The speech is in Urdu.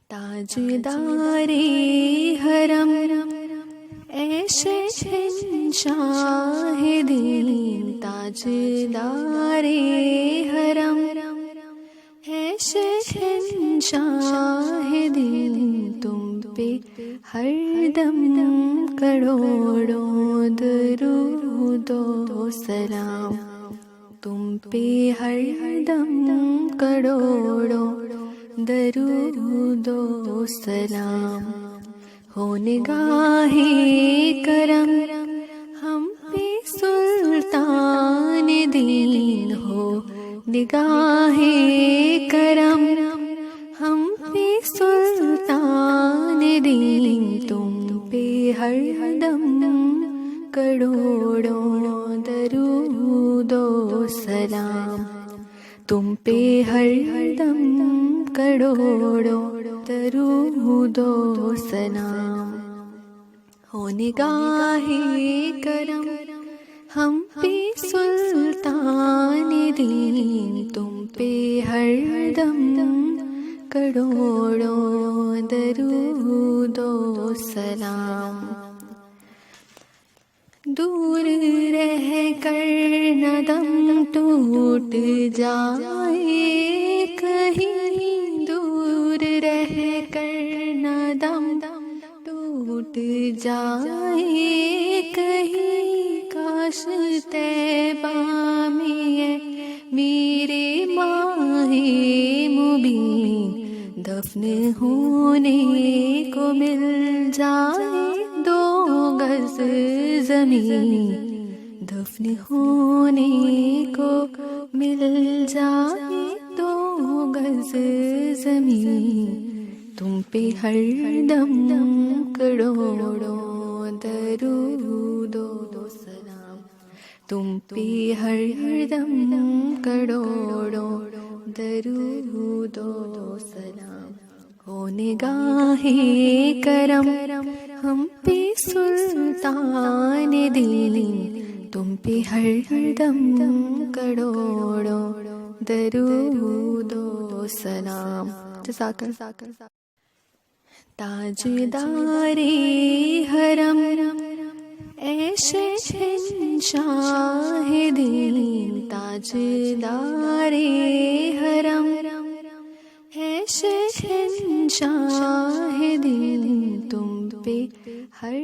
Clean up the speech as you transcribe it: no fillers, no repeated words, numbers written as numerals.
تاجدار حرم اے شہنشاہ دین، تاجدار حرم اے شہنشاہ دین، تم پہ ہر دم کروڑوں درود و سلام، تم پہ ہر دم کروڑوں درود و سلام، ہو نگاہ کرم ہم پہ سلطان دین، ہو نگاہ کرم ہم پہ سلطان دین، تم پہ ہر دم کروڑوں درود و سلام، تم پہ ہر دم کروڑوں درود و سلام، ہو نگاہ کرم ہم پہ سلطان دین، تم پہ ہر دم کروڑوں درود و سلام، دور رہ کر نہ دم ٹوٹ جائے کہیں، دور رہ کر نہ دم ٹوٹ جائے کہیں، کاش طیبہ میں میرے ماہ مبین دفن ہونے کو مل جائے، 2 گز زمین دفن ہونے کو مل جائے، 2 گز زمین، تم پہ ہر دم کروڑوں درود و سلام، تم پہ ہر دم کروڑوں درود و سلام، ہو نگاہ کرم ہم پہ سلطان دین، تم پہ ہر دم کروڑوں درود و سلام۔ جزاک اللہ۔ تاجدار حرم اے شہنشاہ دین، تاجدار حرم اے شہنشاہ دین، تم پہ ہر